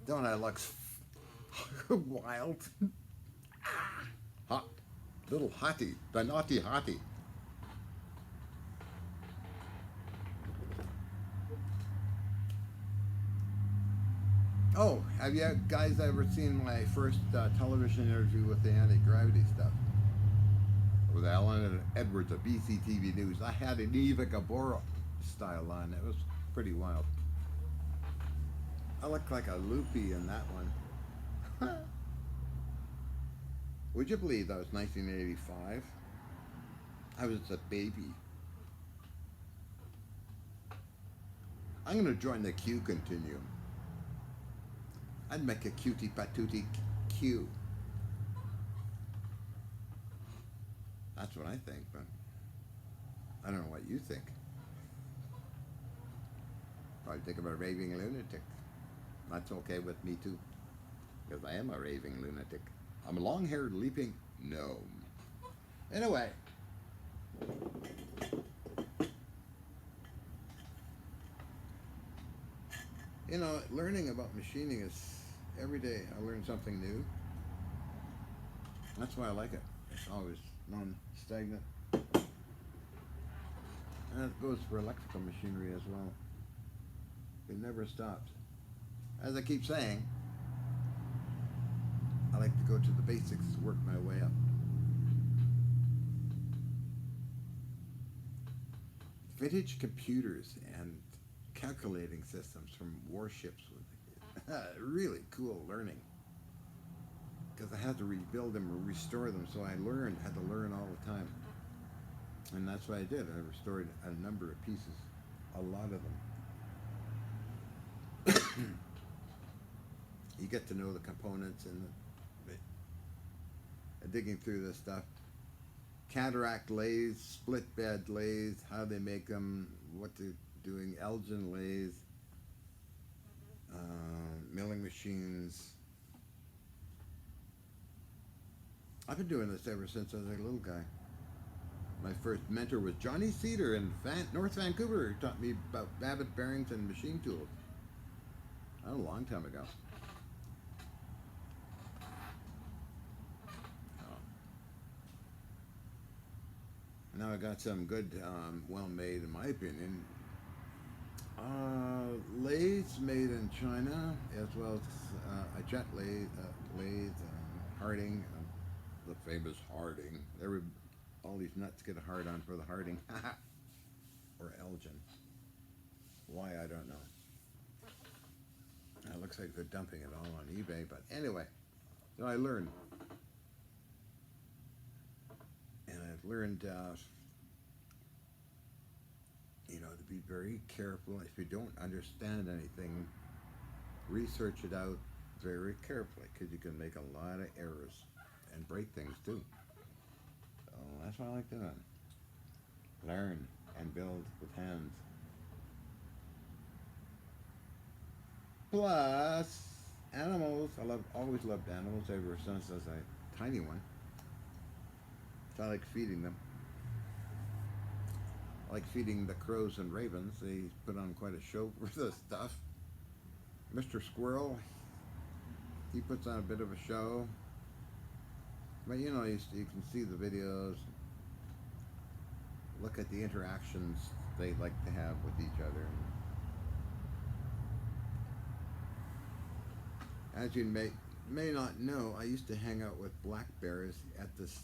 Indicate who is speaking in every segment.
Speaker 1: Don't I look wild? Hot. Little hottie. The naughty hottie. Oh, have you guys ever seen my first television interview with the anti-gravity stuff? With Alan Edwards of BCTV News. I had an Eva Gabor style on. It was pretty wild. I looked like a loopy in that one. Would you believe that was 1985? I was a baby. I'm going to join the Q continuum. I'd make a cutie patootie Q. That's what I think, but I don't know what you think. Probably think of a raving lunatic. That's okay with me too, because I am a raving lunatic. I'm a long-haired leaping gnome. Anyway, learning about machining is every day I learn something new. That's why I like it. It's always non-stagnant. And it goes for electrical machinery as well. It never stops. As I keep saying, I like to go to the basics, work my way up. Vintage computers and calculating systems from warships was really cool learning. Because I had to rebuild them or restore them, so I had to learn all the time. And that's what I did. I restored a number of pieces, a lot of them. You get to know the components and digging through this stuff. Cataract lathes, split bed lathes, how they make them, what they're doing, Elgin lathes, milling machines. I've been doing this ever since I was a little guy. My first mentor was Johnny Cedar in North Vancouver, who taught me about Babbitt bearings and machine tools. That was a long time ago. Now I got some good, well-made, in my opinion, lathes made in China, as well as a jet lathe, Harding, the famous Harding. All these nuts get a hard on for the Harding, or Elgin. Why, I don't know. It looks like they're dumping it all on eBay, but anyway, so I learned. And I've learned, to be very careful. If you don't understand anything, research it out very carefully, because you can make a lot of errors and break things too. So that's what I like doing. Learn and build with hands. Plus, animals. Always loved animals ever since I was a tiny one. So I like feeding them. I like feeding the crows and ravens. They put on quite a show for this stuff. Mr. Squirrel, he puts on a bit of a show. But you can see the videos, look at the interactions they like to have with each other. As you may not know, I used to hang out with black bears at this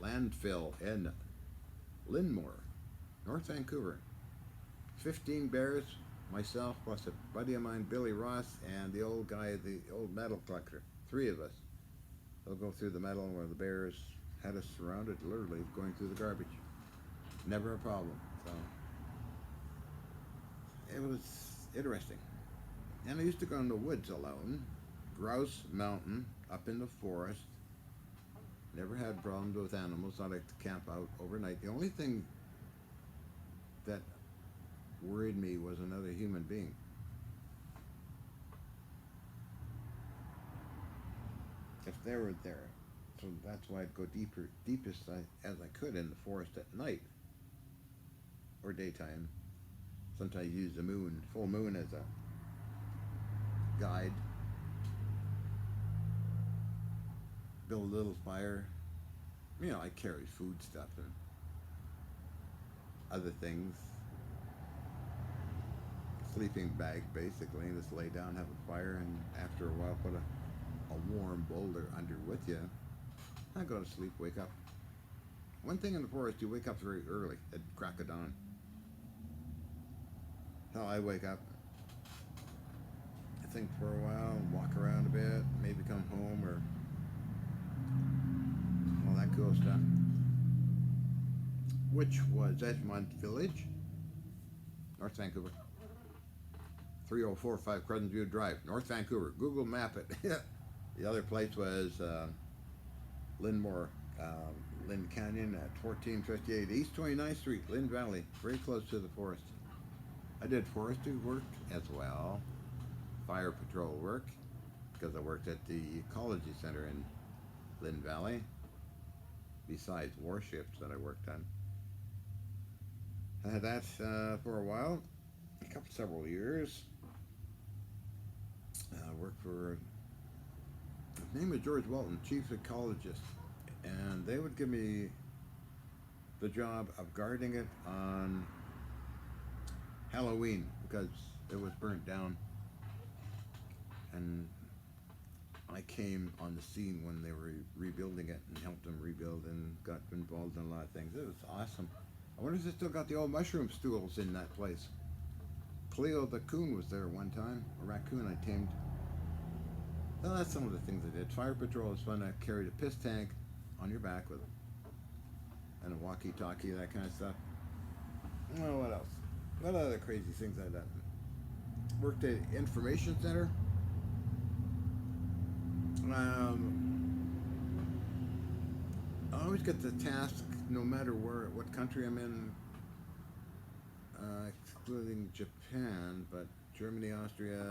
Speaker 1: landfill in Linmore, North Vancouver. 15 bears, myself plus a buddy of mine, Billy Ross, and the old guy, the old metal collector. 3 of us. They'll go through the metal where the bears had us surrounded, literally going through the garbage. Never a problem. So it was interesting. And I used to go in the woods alone, Grouse Mountain, up in the forest. Never had problems with animals. I like to camp out overnight. The only thing that worried me was another human being. If they were there. So that's why I'd go deepest as I could in the forest at night or daytime. Sometimes use the moon, full moon, as a guide. build a little fire. You know, I carry food stuff and other things. Sleeping bag basically, and just lay down, have a fire, and after a while put a warm boulder under with you. I go to sleep, wake up. One thing in the forest, you wake up very early at crack of dawn. Hell, I wake up, I think for a while, walk around a bit, maybe come home or all that cool stuff. Which was Edgemont Village, North Vancouver. 3045 Crescent View Drive, North Vancouver. Google map it. The other place was Lynmore, Lynn Canyon at 1458 East 29th Street, Lynn Valley, very close to the forest. I did forestry work as well, fire patrol work, because I worked at the Ecology Center in Lynn Valley, besides warships that I worked on. I had that for a while, several years. Worked for, his name was George Walton, chief ecologist, and they would give me the job of guarding it on Halloween because it was burnt down, and I came on the scene when they were rebuilding it and helped them rebuild and got involved in a lot of things. It was awesome. I wonder if they still got the old mushroom stools in that place. Cleo the coon was there one time, a raccoon I tamed. Well, that's some of the things I did. Fire patrol was fun. I carried a piss tank on your back with and a walkie-talkie, that kind of stuff. Well, what else? What other crazy things I done? Worked at information center. I always get the task, no matter what country I'm in, excluding Japan, but Germany, Austria,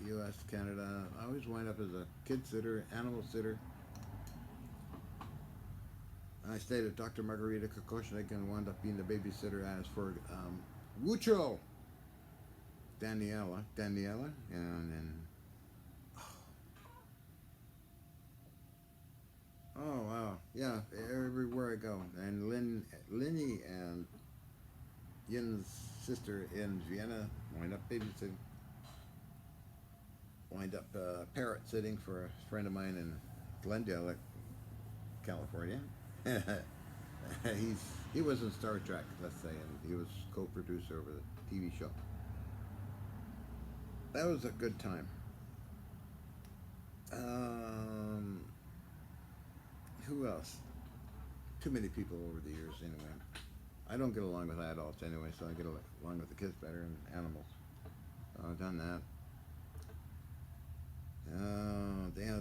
Speaker 1: U.S., Canada. I always wind up as a kid sitter, animal sitter. I stayed at Dr. Margarita Kokoshnik and wound up being the babysitter as for Wucho, Daniela, and then oh wow, yeah, everywhere I go. And Linny and Yin's sister in Vienna wind up babysitting. Wind up parrot sitting for a friend of mine in Glendale, California. He was in Star Trek, let's say, and he was co-producer over the TV show. That was a good time. Who else? Too many people over the years, anyway. I don't get along with adults anyway, so I get along with the kids better and animals. So I've done that.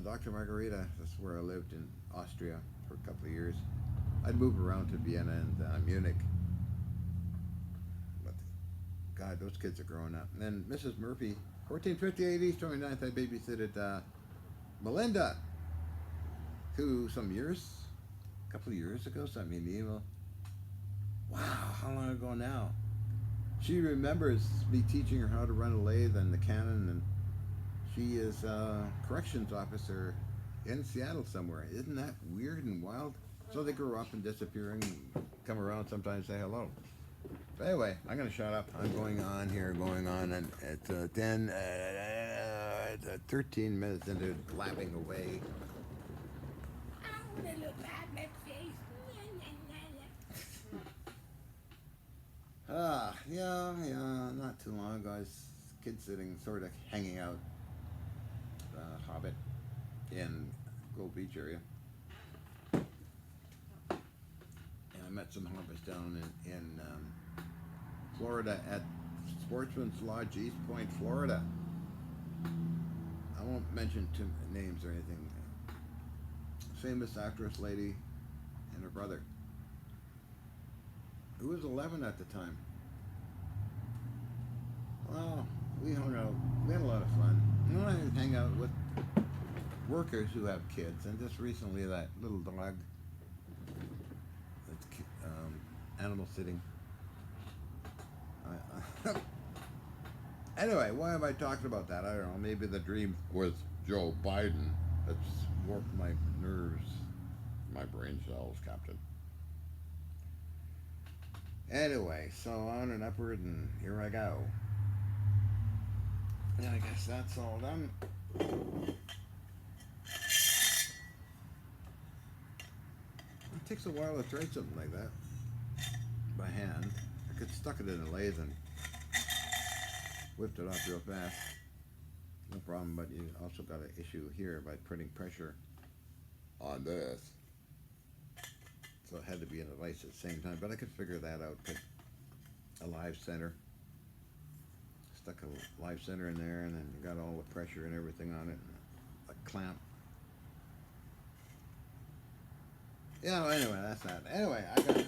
Speaker 1: Dr. Margarita, that's where I lived in Austria for a couple of years. I'd move around to Vienna and Munich. But, God, those kids are growing up. And then Mrs. Murphy, 1458 East 29th, I babysitted Melinda, who a couple of years ago, sent me an email. Wow, how long ago now? She remembers me teaching her how to run a lathe and the cannon, and she is a corrections officer in Seattle somewhere. Isn't that weird and wild? So they grow up and disappear and come around sometimes, say hello. But anyway, I'm going to shut up. I'm going on, and it's 13 minutes into blabbing away. Yeah, not too long ago, I was kid sitting, sort of hanging out, Hobbit in Gold Beach area. And I met some hobbits down in Florida at Sportsman's Lodge, East Point, Florida. I won't mention two names or anything. Famous actress lady and her brother, who was 11 at the time. Well, we hung out. We had a lot of fun. And I hang out with workers who have kids, and just recently that little dog that's animal sitting. Anyway, why am I talking about that? I don't know. Maybe the dream was Joe Biden. That's warp my nerves, my brain cells, Captain. Anyway, so on and upward, and here I go. And I guess that's all done. It takes a while to thread something like that by hand. I could stuck it in a lathe and whipped it off real fast. No problem, but you also got an issue here by putting pressure on this. So it had to be in a vise at the same time, but I could figure that out. Put a live center. Stuck a live center in there, and then you got all the pressure and everything on it, and a clamp. Yeah, well, anyway, that's that. Anyway,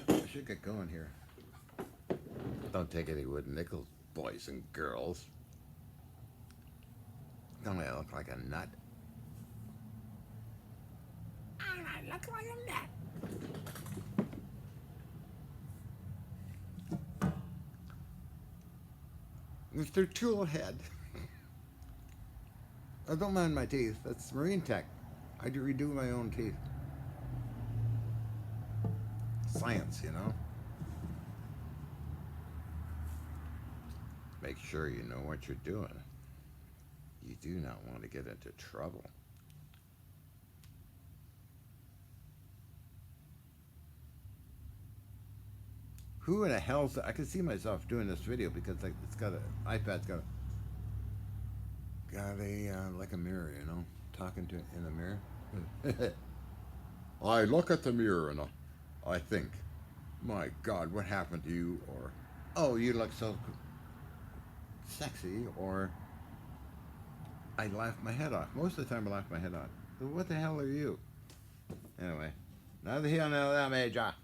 Speaker 1: I should get going here. Don't take any wooden nickels, boys and girls. Don't I look like a nut? I look like a nut. Mr. Toolhead. I don't mind my teeth. That's Marine Tech. I do redo my own teeth. Science, you know. Make sure you know what you're doing. You do not want to get into trouble. Who in the hell's... I can see myself doing this video because like it's got a... iPad's got a like a mirror, you know? Talking to it in the mirror. I look at the mirror and I think, my God, what happened to you? Or, oh, you look so sexy. Or, I laugh my head off. Most of the time I laugh my head off. So what the hell are you? Anyway, neither here nor there, Major.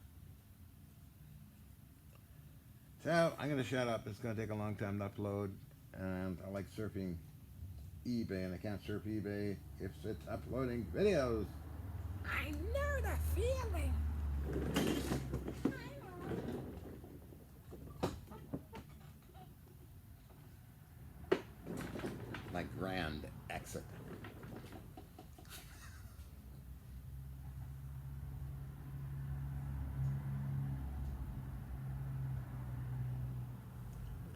Speaker 1: So, I'm going to shut up. It's going to take a long time to upload. And I like surfing eBay, and I can't surf eBay if it's uploading videos. I know the feeling. My grand exit.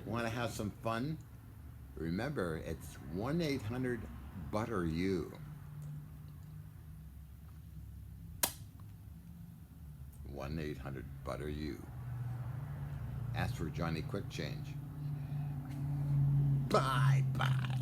Speaker 1: Want to have some fun? Remember, it's 1-800-BUTTER-YOU. 1-800-BUTTER-YOU. Ask for Johnny Quick Change. Bye-bye.